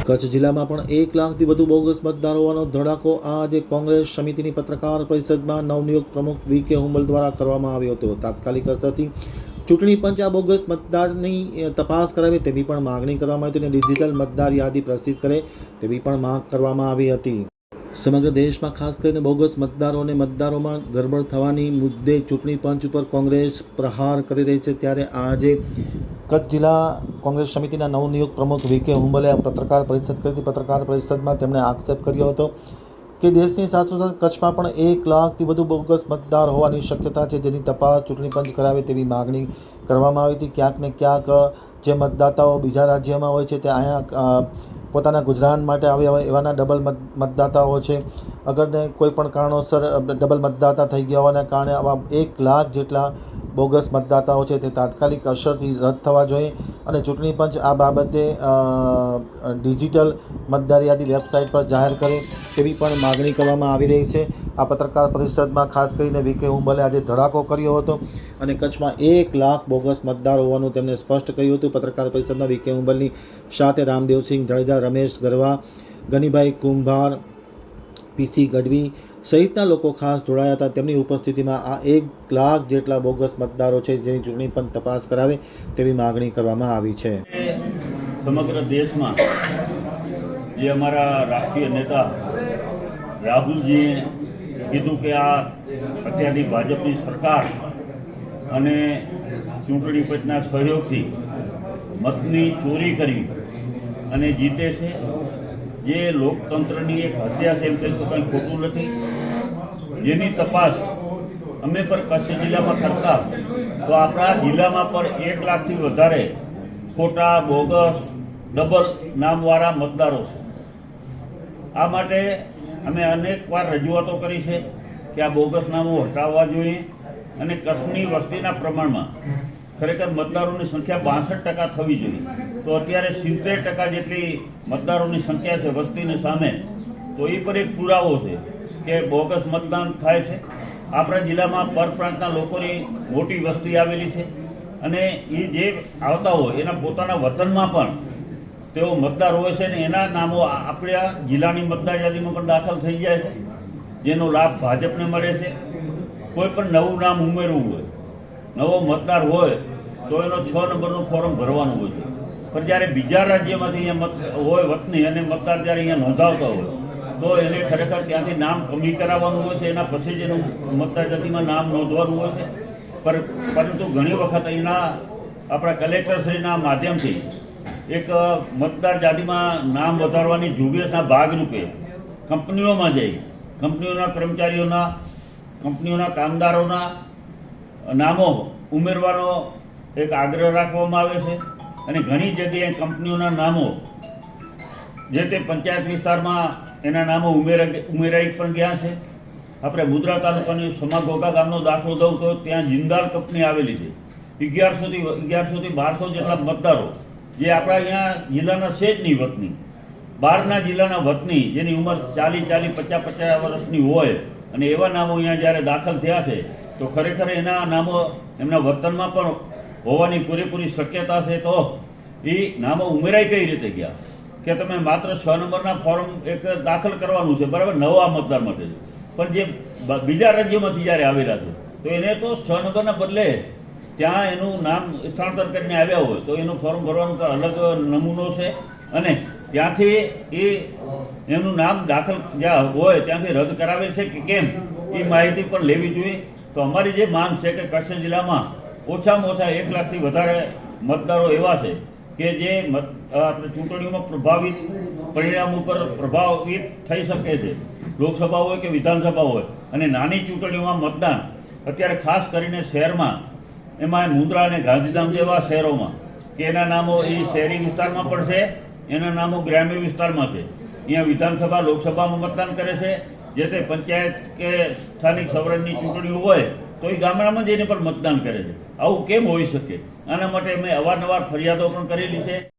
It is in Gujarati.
કચ્છ જિલ્લામાં પણ 1 લાખથી વધુ બોગસ મતદાર હોવાનો ધડાકો આજે કોંગ્રેસ સમિતિની પત્રકાર પરિષદમાં નવનિયુક્ત પ્રમુખ વી.કે. હુંબલ દ્વારા કરવામાં આવ્યો હતો। તાત્કાલિક અસરથી ચૂંટણી પંચ આ બોગસ મતદારની તપાસ કરાવે તેવી પણ માગણી કરવામાં આવી હતી અને ડિજિટલ મતદાર યાદી પ્રસિદ્ધ કરે તેવી પણ માંગ કરવામાં આવી હતી। સમગ્ર દેશમાં ખાસ કરીને બોગસ મતદારો અને મતદારોમાં ગરબડ થવાની મુદ્દે ચૂંટણી પંચ ઉપર કોંગ્રેસ પ્રહાર કરી રહી છે। ત્યારે આજે કચ્છ જિલ્લા કોંગ્રેસ સમિતિના નવનિયુક્ત પ્રમુખ વી.કે. હુંબલે પત્રકાર પરિષદ કરી હતી। પત્રકાર પરિષદમાં તેમણે આક્ષેપ કર્યો હતો કે દેશની સાથોસાથ કચ્છમાં પણ 1 લાખથી વધુ બોગસ મતદાર હોવાની શક્યતા છે, જેની તપાસ ચૂંટણી પંચ કરાવે તેવી માગણી કરવામાં આવી હતી। ક્યાંક ને ક્યાંક જે મતદાતાઓ બીજા રાજ્યમાં હોય છે તે અહીંયા પોતાના ગુજરાન માટે આવ્યા હોય એવાના ડબલ મતદાતાઓ છે। અગરને કોઈ પણ કારણોસર ડબલ મતદાતા થઈ ગયા હોવાના કારણે આવા 1 લાખ જેટલા બોગસ મતદાતાઓ છે તે તાત્કાલિક અસરથી રદ થવા જોઈએ અને ચૂંટણી પંચ આ બાબતે ડિજિટલ મતદાર યાદી વેબસાઇટ પર જાહેર કરે તેવી પણ માગણી કરવામાં આવી રહી છે। આ પત્રકાર પરિષદમાં ખાસ કરીને વી.કે. હુંબલે આજે ધડાકો કર્યો હતો અને કચ્છમાં 1 લાખ બોગસ મતદાર હોવાનું તેમણે સ્પષ્ટ કહ્યું હતું। પત્રકાર પરિષદમાં વી.કે. હુંબલની સાથે રામદેવસિંહ જાડેજા, રમેશ ગરવા, ગનીભાઈ કુંભાર, પી.સી. ગઢવી સહિતના લોકો ખાસ જોડાયા હતા। તેમની ઉપસ્થિતિમાં આ 1 લાખ જેટલા બોગસ મતદારો છે જેની ચૂંટણી પણ તપાસ કરાવે તેવી માગણી કરવામાં આવી છે। સમગ્ર દેશમાં જે અમારા રાષ્ટ્રીય નેતા રાહુલજીએ કીધું કે આ અત્યારની ભાજપની સરકાર અને ચૂંટણી પંચના સહયોગથી મતની ચોરી કરી અને જીતે છે, જે લોકતંત્રની એક હત્યા છે એમ કહીશ તો કંઈ ખોટું નથી। જેની તપાસ અમે પણ કચ્છ જિલ્લામાં કરતા તો આપણા જિલ્લામાં પણ 1 લાખથી વધારે ખોટા બોગસ ડબલ નામવાળા મતદારો છે। આ માટે અમે અનેકવાર રજૂઆતો કરી છે કે આ બોગસ નામો હટાવવા જોઈએ અને કચ્છની વસ્તીના પ્રમાણમાં ખરેખર મતદારોની સંખ્યા 62% થવી જોઈએ, તો અત્યારે 70% જેટલી મતદારોની સંખ્યા છે વસ્તીની સામે, તો એ પર એક પુરાવો છે કે બોગસ મતદાન થાય છે। આપણા જિલ્લામાં પરપ્રાંતના લોકોની મોટી વસ્તી આવેલી છે અને એ જે આવતા હોય એના પોતાના વતનમાં પણ તેઓ મતદાર હોય છે ને એના નામો આપણા જિલ્લાની મતદાર યાદીમાં પણ દાખલ થઈ જાય છે, જેનો લાભ ભાજપને મળે છે। કોઈ પણ નવું નામ ઉમેરવું હોય, નવો મતદાર હોય તો એનો 6 નંબરનું ફોર્મ ભરવાનું હોય છે, પણ જ્યારે બીજા રાજ્યમાંથી અહીંયા હોય વતની અને મતદાર જ્યારે અહીંયા નોંધાવતા હોય તો એને ખરેખર ત્યાંથી નામ કમી કરાવવાનું હોય છે, એના પછી જ એનું મતદાર યાદીમાં નામ નોંધવાનું હોય છે। પરંતુ ઘણી વખત અહીંના આપણા કલેક્ટરશ્રીના માધ્યમથી એક મતદાર યાદીમાં નામ વધારવાની ઝુંબેશના ભાગરૂપે કંપનીઓમાં જઈ કંપનીઓના કર્મચારીઓના, કંપનીઓના કામદારોના નામો ઉમેરવાનો એક આગ્રહ રાખવામાં આવે છે અને ઘણી જગ્યાએ કંપનીઓના નામો જે તે પંચાયત વિસ્તારમાં એના નામો ઉમેરાઈ પણ ગયા છે। આપણે મુદ્રા તાલુકાની સમાઘોગા ગામનો દાખલો દઉં તો ત્યાં જિંદાલ કંપની આવેલી છે। 1100 થી 1200 જેટલા મતદારો જે આપણા અહીંયા જિલ્લાના છે જ નહીં વતની, બહારના જિલ્લાના વતની જેની ઉંમર 40, 50 વર્ષની હોય અને એવા નામો અહીંયા જ્યારે દાખલ થયા છે તો ખરેખર એના નામો એમના વતનમાં પણ હોવાની પૂરેપૂરી શક્યતા છે। તો એ નામો ઉમેરાઈ કઈ રીતે ગયા કે તમે માત્ર 6 નંબરના ફોર્મ એક દાખલ કરવાનું છે, બરાબર, નવા મતદાર માટે છે, પણ જે બીજા રાજ્યોમાંથી જ્યારે આવેલા છે તો એને તો 6 નંબરના બદલે ત્યાં એનું નામ સ્થળાંતર કરીને આવ્યા હોય તો એનું ફોર્મ ભરવાનું તો અલગ નમૂનો છે અને ત્યાંથી એ એનું નામ દાખલ જ્યાં હોય ત્યાંથી રદ કરાવે છે કે કેમ એ માહિતી પણ લેવી જોઈએ। તો અમારી જે માંગ છે કે કચ્છ જિલ્લામાં ઓછામાં ઓછા 1 લાખથી વધારે મતદારો એવા છે કે જે આપણે ચૂંટણીઓમાં પ્રભાવિત પરિણામ ઉપર પ્રભાવિત થઈ શકે છે, લોકસભા હોય કે વિધાનસભા હોય, અને નાની ચૂંટણીઓમાં મતદાન અત્યારે ખાસ કરીને શહેરમાં, એમાં મુંદ્રા અને ગાંધીધામ જેવા શહેરોમાં કે એના નામો એ શહેરી વિસ્તારમાં પણ છે, એના નામો ગ્રામ્ય વિસ્તારમાં છે, અહીંયા વિધાનસભા લોકસભામાં મતદાન કરે છે, જે તે પંચાયત કે સ્થાનિક સ્વરાજની ચૂંટણીઓ હોય તો એ ગામડામાં જઈને પણ મતદાન કરે છે। આવું કેમ હોઈ શકે? આના માટે મેં અવારનવાર ફરિયાદો પણ કરેલી છે।